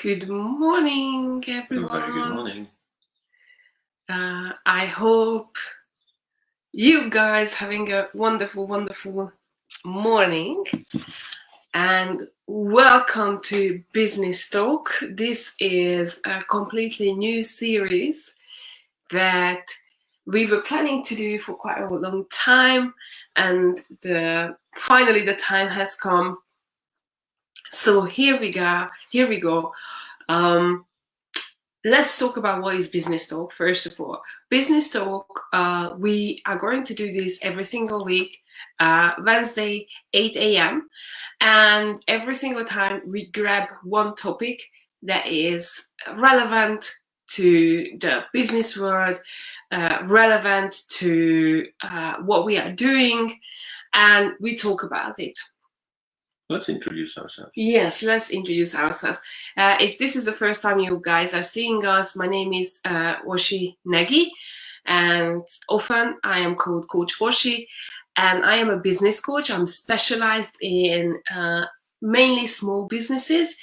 Good morning, everyone. Very good morning. I hope you guys having a wonderful, wonderful morning. And welcome to Business Talk. This is a completely new series that we were planning to do for quite a long time, and finally the time has come. So here we go. Let's talk about what is Business Talk, first of all. Business Talk, we are going to do this every single week, Wednesday, 8 a.m. And every single time we grab one topic that is relevant to the business world, relevant to what we are doing, and we talk about it. Let's introduce ourselves. Yes, let's introduce ourselves. If this is the first time you guys are seeing us, my name is Orsi Nagy, and often I am called Coach Orsi, and I am a business coach. I'm specialized in mainly small businesses,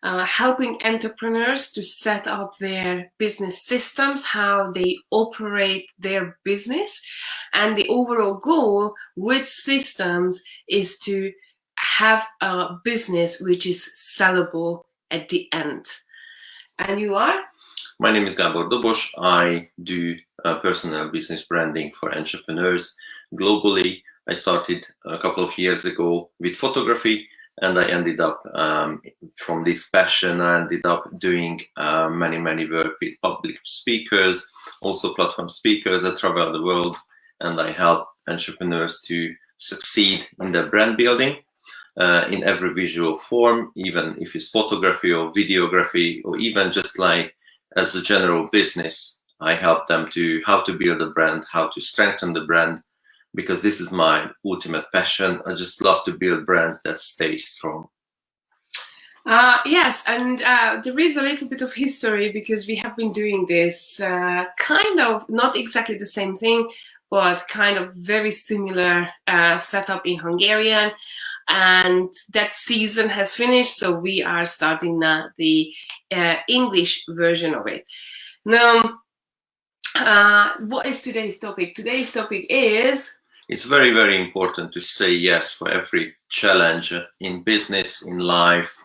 helping entrepreneurs to set up their business systems, how they operate their business, and the overall goal with systems is to have a business which is sellable at the end. And you are? My name is Gabor Dobos. I do personal business branding for entrepreneurs globally. I started a couple of years ago with photography, and I ended up from this passion, I ended up doing many work with public speakers, also platform speakers. I travel the world and I help entrepreneurs to succeed in their brand building. In every visual form, even if it's photography or videography, or even just like as a general business, I help them to how to build a brand, how to strengthen the brand, because this is my ultimate passion. I just love to build brands that stay strong. Yes, and there is a little bit of history, because we have been doing this kind of not exactly the same thing, but kind of very similar setup in Hungarian. And that season has finished, so we are starting now the English version of it. Now, what is today's topic? Today's topic is... It's very important to say yes for every challenge in business, in life,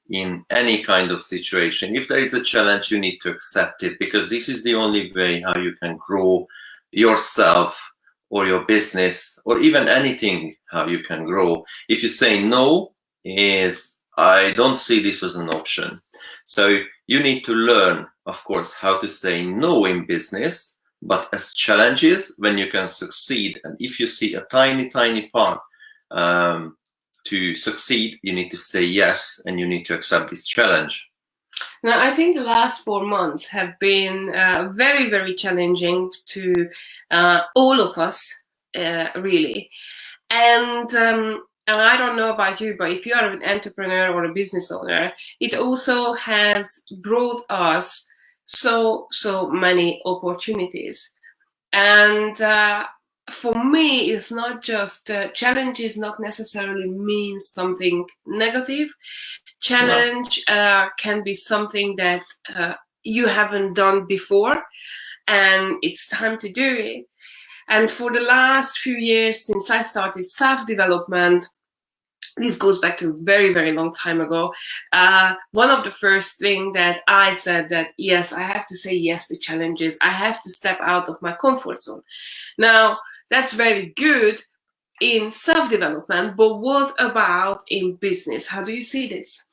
in any kind of situation. If there is a challenge, you need to accept it, because this is the only way how you can grow yourself or your business, or even anything, how you can grow. If you say no, I don't see this as an option. So you need to learn, of course, how to say no in business, but as challenges when you can succeed. And if you see a tiny part to succeed, you need to say yes, and you need to accept this challenge. Now, I think the last 4 months have been very challenging to all of us, really. And I don't know about you, but if you are an entrepreneur or a business owner, it also has brought us so many opportunities. And for me, it's not just challenges not necessarily means something negative. Challenge can be something that you haven't done before, and it's time to do it. And for the last few years, since I started self-development, this goes back to a very long time ago, one of the first things that I said that, yes, I have to say yes to challenges. I have to step out of my comfort zone. Now, that's very good in self-development, but what about in business? How do you see this?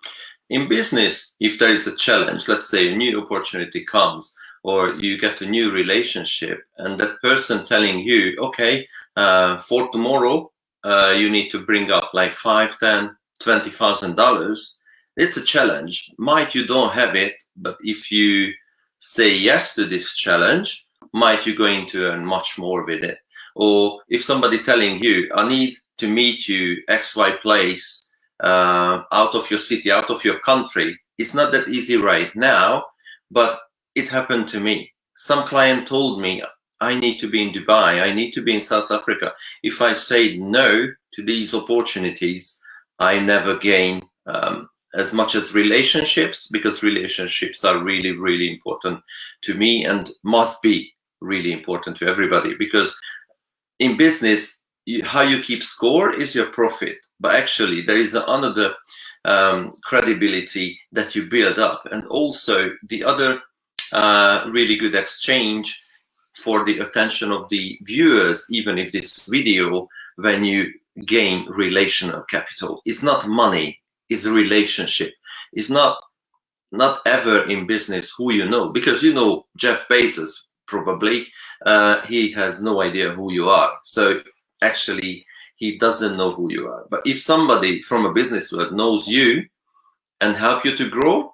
In business, if there is a challenge, let's say a new opportunity comes, or you get a new relationship, and that person telling you, okay, for tomorrow, you need to bring up like $5,000, $10,000, $20,000. It's a challenge. Might you don't have it, but if you say yes to this challenge, might you going to earn much more with it. Or if somebody telling you, I need to meet you XY place, out of your city, out of your country, it's not that easy right now, but it happened to me. Some client told me, I need to be in Dubai, I need to be in South Africa. If I say no to these opportunities, I never gain as much as relationships, because relationships are really, really important to me and must be really important to everybody. Because in business, how you keep score is your profit, but actually there is another credibility that you build up, and also the other really good exchange for the attention of the viewers, even if this video, when you gain relational capital, it's not money, it's a relationship. It's not ever in business who you know, because you know Jeff Bezos probably, he has no idea who you are. So actually he doesn't know who you are. But if somebody from a business world knows you and help you to grow,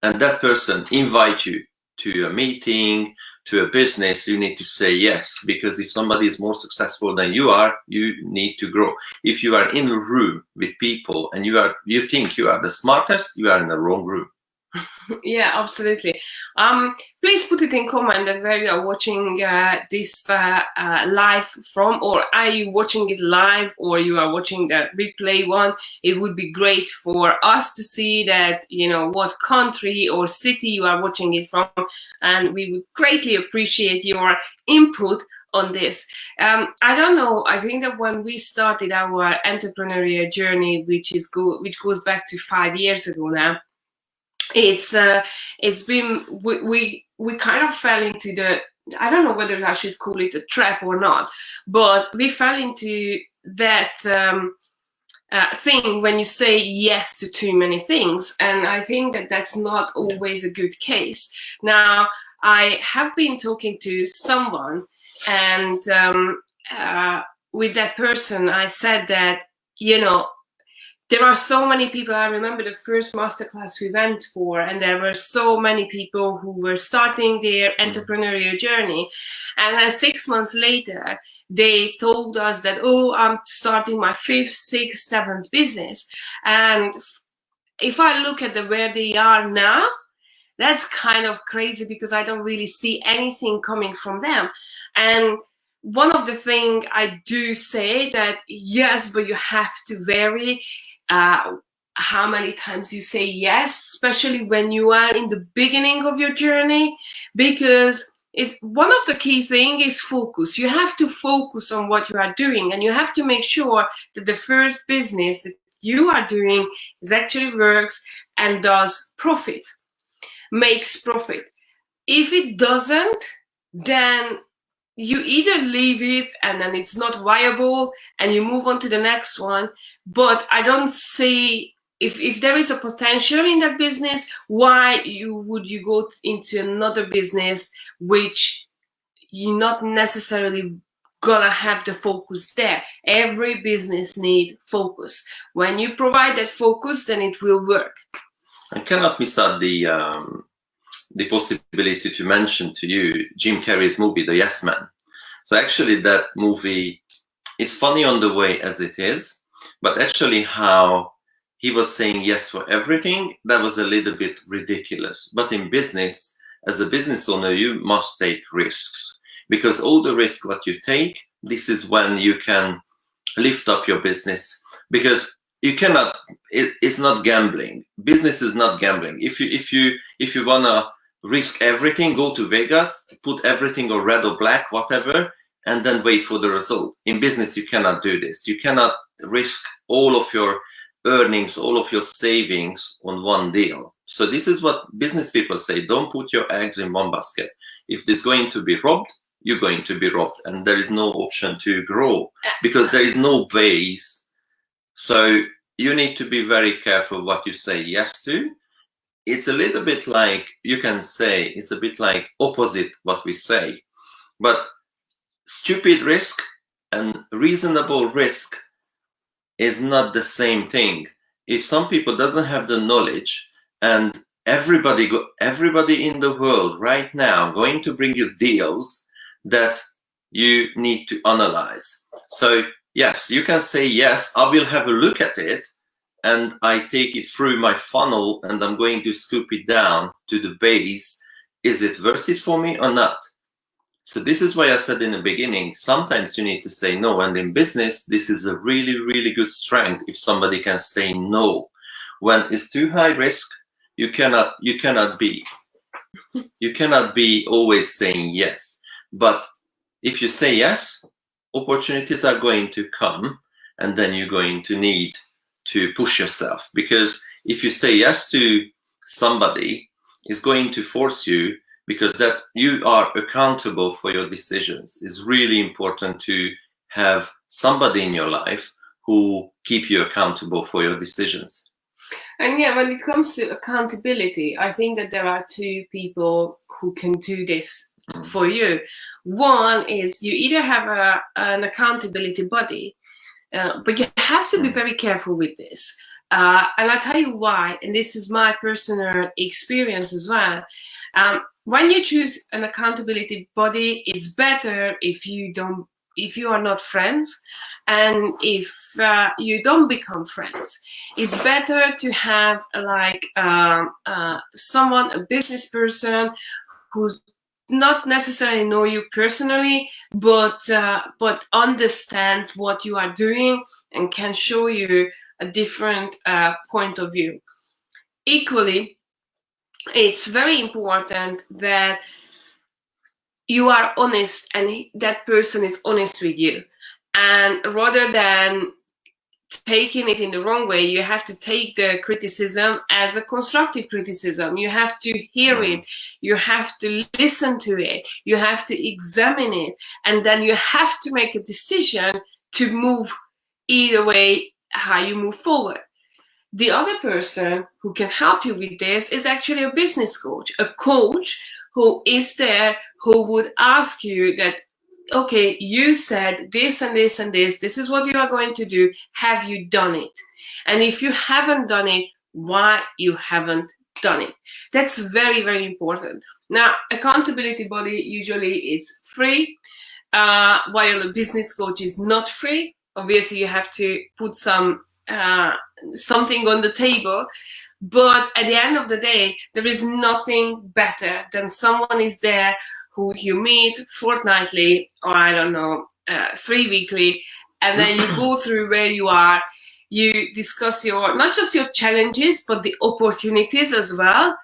and that person invite you to a meeting, to a business, you need to say yes, because if somebody is more successful than you are, you need to grow. If you are in a room with people and you think you are the smartest, you are in the wrong room. Yeah, absolutely. Please put it in comment that where you are watching this live from, or are you watching it live, or you are watching the replay one. It would be great for us to see that, you know, what country or city you are watching it from, and we would greatly appreciate your input on this. I don't know, I think that when we started our entrepreneurial journey, which goes back to 5 years ago now, it's been, we kind of fell into the, I don't know whether I should call it a trap or not, but we fell into that thing when you say yes to too many things, and I think that that's not always a good case. Now, I have been talking to someone, and with that person I said that, you know, there are so many people. I remember the first masterclass we went for, and there were so many people who were starting their entrepreneurial journey. And then 6 months later, they told us that, oh, I'm starting my 5th, 6th, 7th business. And if I look at where they are now, that's kind of crazy, because I don't really see anything coming from them. And one of the things I do say that, yes, but you have to vary how many times you say yes, especially when you are in the beginning of your journey, because it's one of the key things is focus. You have to focus on what you are doing, and you have to make sure that the first business that you are doing is actually works and does profit, makes profit. If it doesn't, then you either leave it and then it's not viable and you move on to the next one. But I don't see, if there is a potential in that business, why would you go into another business which you're not necessarily gonna have the focus there. Every business needs focus. When you provide that focus, then it will work. I cannot miss out the possibility to mention to you Jim Carrey's movie, The Yes Man. So actually that movie is funny on the way as it is, but actually how he was saying yes for everything, that was a little bit ridiculous. But in business, as a business owner, you must take risks, because all the risk what you take, this is when you can lift up your business, because you cannot, it's not gambling. Business is not gambling. If you wanna risk everything, go to Vegas, put everything on red or black, whatever, and then wait for the result. In business, you cannot do this. You cannot risk all of your earnings, all of your savings on one deal. So this is what business people say: don't put your eggs in one basket. If there's going to be robbed, you're going to be robbed, and there is no option to grow because there is no base. So you need to be very careful what you say yes to. It's a little bit like, you can say, it's a bit like opposite what we say. But stupid risk and reasonable risk is not the same thing. If some people doesn't have the knowledge, and everybody in the world right now going to bring you deals that you need to analyze. So yes, you can say, yes, I will have a look at it, and I take it through my funnel and I'm going to scoop it down to the base. Is it worth it for me or not? So this is why I said in the beginning, sometimes you need to say no. And in business, this is a really, really good strength if somebody can say no. When it's too high risk, you cannot be always saying yes. But if you say yes, opportunities are going to come, and then you're going to need to push yourself, because if you say yes to somebody, it's going to force you, because that you are accountable for your decisions. It's really important to have somebody in your life who keep you accountable for your decisions. And yeah, when it comes to accountability, I think that there are two people who can do this for you. One is you either have an accountability buddy, but you have to be very careful with this. And I'll tell you why, and this is my personal experience as well. When you choose an accountability buddy, it's better if you are not friends, and if you don't become friends. It's better to have like someone, a business person, who not necessarily know you personally, but understands what you are doing and can show you a different point of view. Equally, it's very important that you are honest and that person is honest with you. And rather than taking it in the wrong way, you have to take the criticism as a constructive criticism. You have to hear it, you have to listen to it, you have to examine it, and then you have to make a decision to move either way how you move forward. The other person who can help you with this is actually a business coach, a coach who is there, who would ask you that, okay, you said this and this and this is what you are going to do. Have you done it? And if you haven't done it, why you haven't done it? That's very, very important. Now, accountability body, usually it's free, while a business coach is not free. Obviously, you have to put something on the table. But at the end of the day, there is nothing better than someone is there who you meet fortnightly, or I don't know, 3 weekly, and then you go through where you are, you discuss not just your challenges, but the opportunities as well,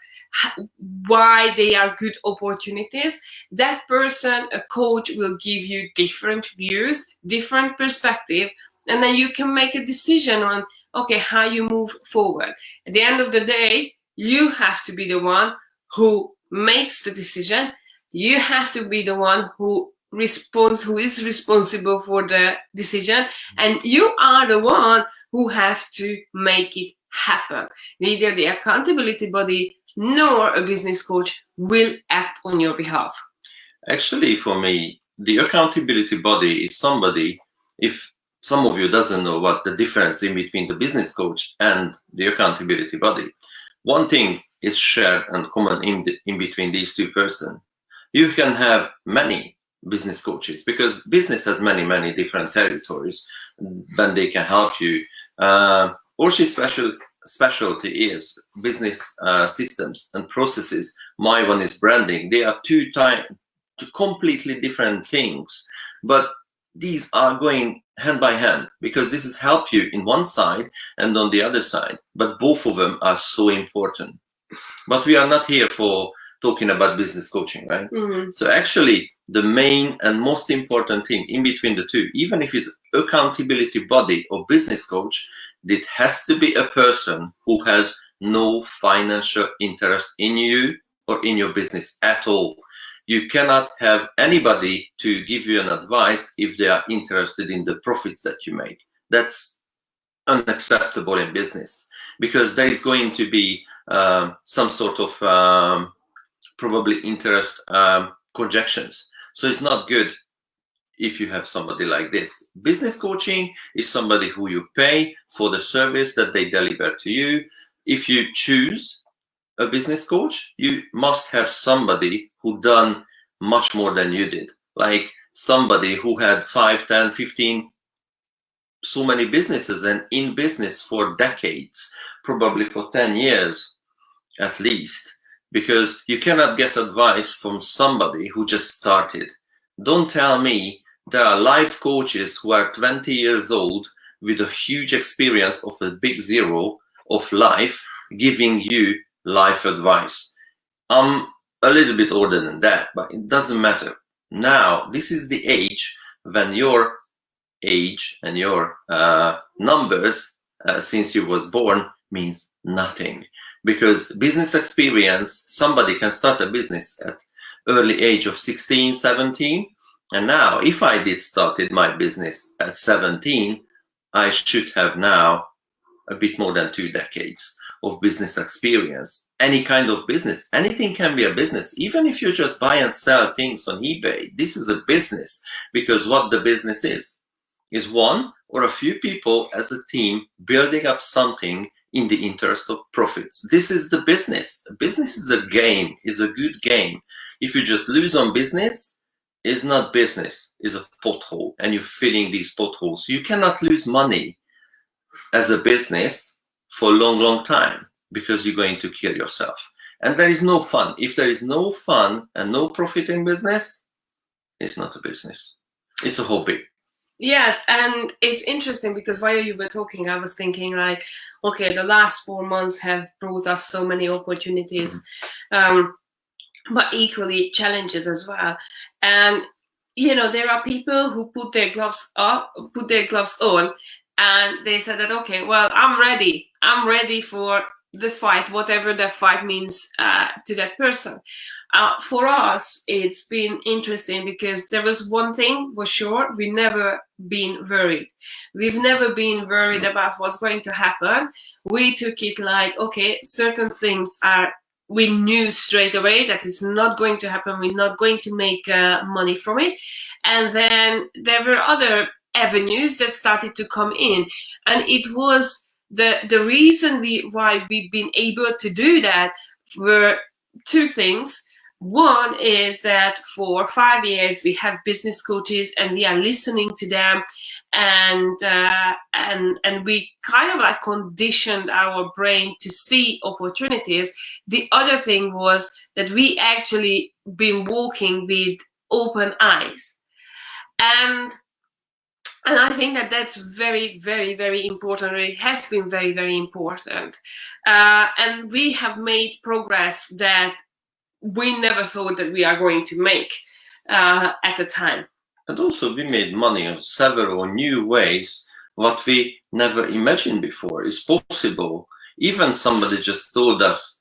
why they are good opportunities. That person, a coach, will give you different views, different perspective, and then you can make a decision on, okay, how you move forward. At the end of the day, you have to be the one who makes the decision. You have to be the one who is responsible for the decision, and you are the one who have to make it happen. Neither the accountability body nor a business coach will act on your behalf. Actually, for me, the accountability body is somebody, if some of you doesn't know what the difference in between the business coach and the accountability body, one thing is shared and common in between these two persons. You can have many business coaches, because business has many different territories, when they can help you. Orsi's specialty is business systems and processes. My one is branding. They are two completely different things, but these are going hand by hand, because this is help you in one side and on the other side, but both of them are so important. But we are not here for talking about business coaching, right? So actually, the main and most important thing in between the two, even if it's accountability body or business coach, it has to be a person who has no financial interest in you or in your business at all. You cannot have anybody to give you an advice if they are interested in the profits that you make. That's unacceptable in business, because there is going to be some sort of probably interest projections. So it's not good if you have somebody like this. Business coaching is somebody who you pay for the service that they deliver to you. If you choose a business coach, you must have somebody who done much more than you did, like somebody who had 5, 10, 15, so many businesses and in business for decades, probably for 10 years at least, because you cannot get advice from somebody who just started. Don't tell me there are life coaches who are 20 years old with a huge experience of a big zero of life, giving you life advice. I'm a little bit older than that, but it doesn't matter. Now, this is the age when your age and your numbers since you was born means nothing, because business experience, somebody can start a business at early age of 16, 17, and now if I did started my business at 17, I should have now a bit more than 2 decades of business experience. Any kind of business, anything can be a business. Even if you just buy and sell things on eBay, this is a business, because what the business is one or a few people as a team building up something in the interest of profits. This is the business. Business is a game, is a good game. If you just lose on business, it's not business, it's a pothole, and you're filling these potholes. You cannot lose money as a business for a long, long time, because you're going to kill yourself. And there is no fun. If there is no fun and no profit in business, it's not a business. It's a hobby. Yes, and it's interesting because while you were talking, I was thinking like, okay, the last 4 months have brought us so many opportunities, but equally challenges as well. And you know, there are people who put their gloves on, and they said that, okay, well, I'm ready for the fight, whatever that fight means to that person. For us, it's been interesting because there was one thing for sure: we've never been worried. We've never been worried about what's going to happen. We took it like, okay, certain things we knew straight away that it's not going to happen. We're not going to make money from it. And then there were other avenues that started to come in, and it was the reason why we've been able to do that were 2 things. One is that for 5 years we have business coaches and we are listening to them, and we kind of like conditioned our brain to see opportunities. The other thing was that we actually been walking with open eyes, and I think that that's very, very, very important. It has been very, very important, and we have made progress that we never thought that we are going to make at the time. And also we made money in several new ways, what we never imagined before is possible. Even somebody just told us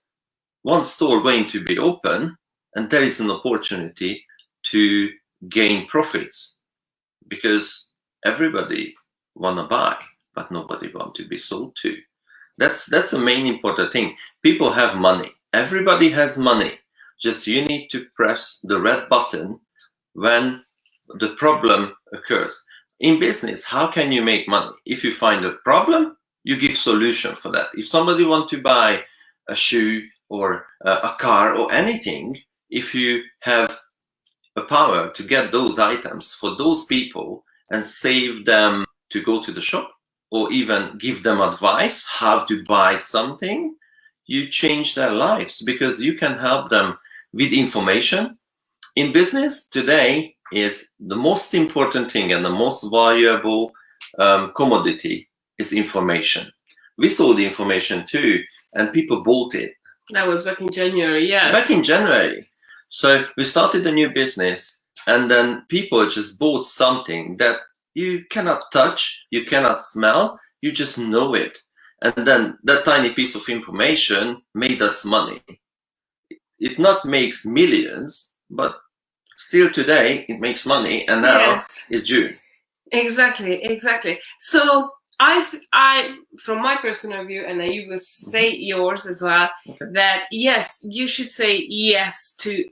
one store going to be open and there is an opportunity to gain profits, because everybody wanna buy, but nobody want to be sold to. That's the main important thing. People have money. Everybody has money. Just you need to press the red button when the problem occurs. In business, how can you make money? If you find a problem, you give solution for that. If somebody wants to buy a shoe or a car or anything, if you have a power to get those items for those people and save them to go to the shop, or even give them advice how to buy something, you change their lives, because you can help them with information. In business today is the most important thing and the most valuable commodity is information. We sold information too, and people bought it. That was back in January, yes. Back in January. So we started a new business, and then people just bought something that you cannot touch, you cannot smell, you just know it. And then that tiny piece of information made us money. It not makes millions, but still today it makes money, and now it's June. Exactly. So I from my personal view, and you will say yours as well, that yes, you should say yes to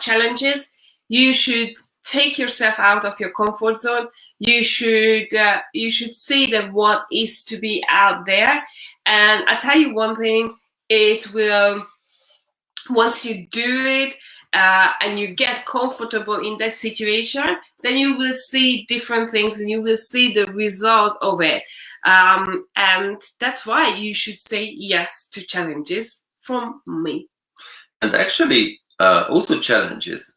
challenges. You should take yourself out of your comfort zone. You should see that what is to be out there. And I tell you one thing, it will, once you do it and you get comfortable in that situation, then you will see different things and you will see the result of it. And that's why you should say yes to challenges from me. And actually, also challenges.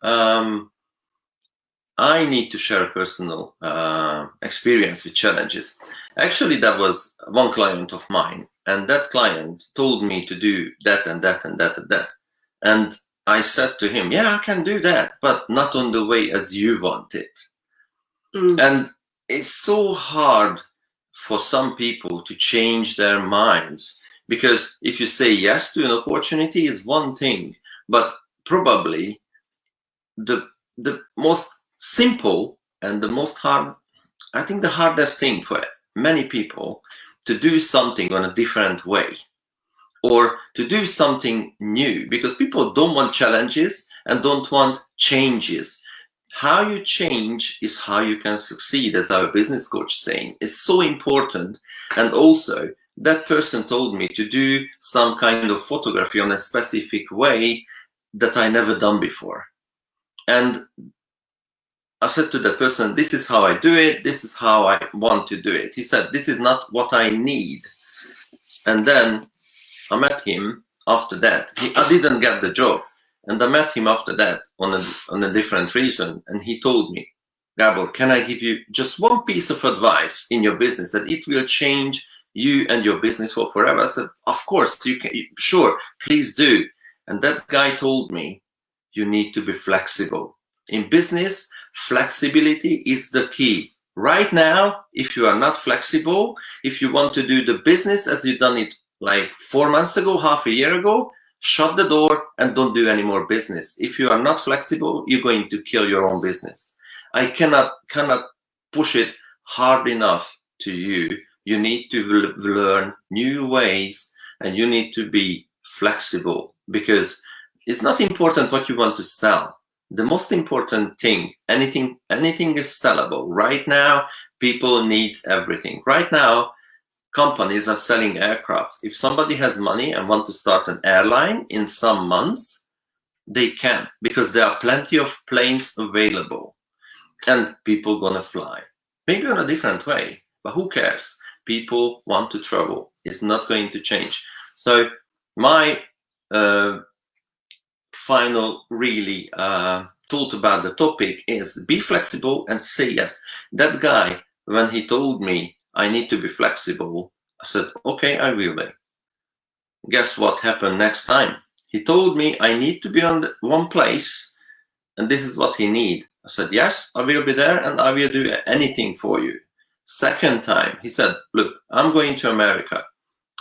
I need to share a personal experience with challenges. Actually, that was one client of mine, and that client told me to do that and that and that and that. And I said to him, yeah, I can do that, but not on the way as you want it. And it's so hard for some people to change their minds, because if you say yes to an opportunity is one thing, but probably the most simple and the most hard, I think the hardest thing for many people to do something on a different way, or to do something new, because people don't want challenges and don't want changes. How you change is how you can succeed, as our business coach saying. It's so important. And also, that person told me to do some kind of photography on a specific way that I never done before. And I said to that person, this is how I do it, this is how I want to do it. He said, this is not what I need. And then I met him after that. I didn't get the job. And I met him after that on a different reason. And he told me, Gabor, can I give you just one piece of advice in your business that it will change you and your business for forever? I said, of course, you can, sure, please do. And that guy told me, you need to be flexible. In business, flexibility is the key. Right now, if you are not flexible, if you want to do the business as you've done it like 4 months ago, half a year ago, shut the door and don't do any more business. If you are not flexible, you're going to kill your own business. I cannot push it hard enough to you. You need to learn new ways, and you need to be flexible, because it's not important what you want to sell. The most important thing, anything is sellable. Right now, people need everything. Right now, companies are selling aircraft. If somebody has money and want to start an airline in some months, they can, because there are plenty of planes available and people gonna fly. Maybe in a different way, but who cares? People want to travel. It's not going to change. So my final really thought about the topic is be flexible and say yes. That guy, when he told me I need to be flexible, I said, okay, I will be. Guess what happened next time? He told me I need to be on one place, and this is what he need. I said, yes, I will be there, and I will do anything for you. Second time, he said, look, I'm going to America.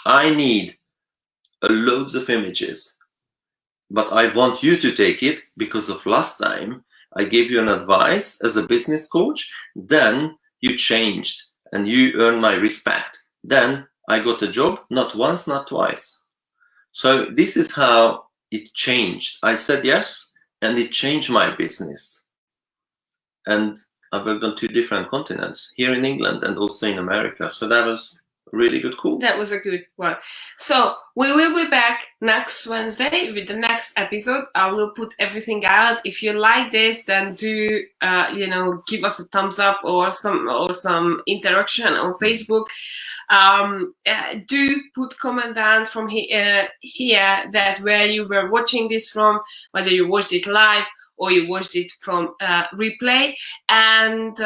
I need loads of images, but I want you to take it, because of last time I gave you an advice as a business coach, then you changed and you earned my respect. Then I got a job, not once, not twice. So this is how it changed. I said yes, and it changed my business. And I worked on 2 different continents, here in England and also in America. So that was really good, cool. That was a good one. So we will be back next Wednesday with the next episode. I will put everything out. If you like this, then do give us a thumbs up or some interaction on Facebook. Do put comment down from here that where you were watching this from, whether you watched it live or you watched it from replay. And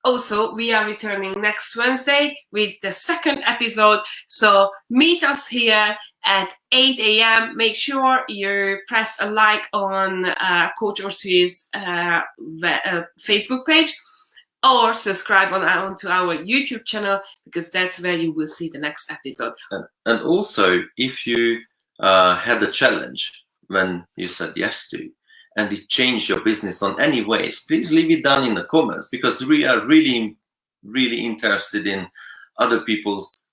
also, we are returning next Wednesday with the second episode. So meet us here at 8 a.m. Make sure you press a like on Coach Orsi's Facebook page, or subscribe onto our YouTube channel, because that's where you will see the next episode. And also, if you had a challenge when you said yes to, and it changed your business on any ways, please leave it down in the comments, because we are really, really interested in other people's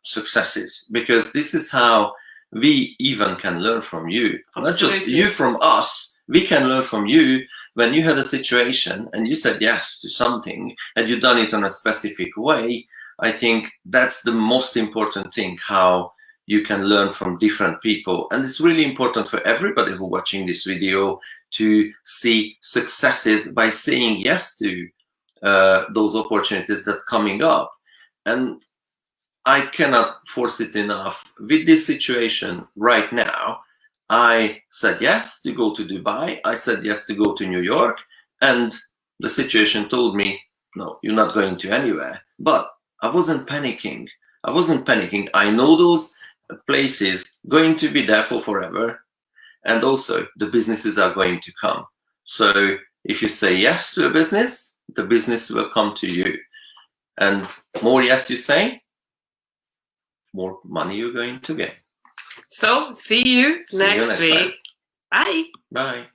successes, because this is how we even can learn from you. Absolutely. Not just you from us. We can learn from you when you had a situation and you said yes to something and you've done it in a specific way. I think that's the most important thing, how you can learn from different people. And it's really important for everybody who's watching this video to see successes by saying yes to those opportunities that are coming up. And I cannot force it enough. With this situation right now, I said yes to go to Dubai. I said yes to go to New York. And the situation told me, no, you're not going to anywhere. But I wasn't panicking. I wasn't panicking. I know those places going to be there for forever, and also the businesses are going to come. So if you say yes to a business, the business will come to you. And more yes you say, more money you're going to get. So see you next week. Time. Bye. Bye.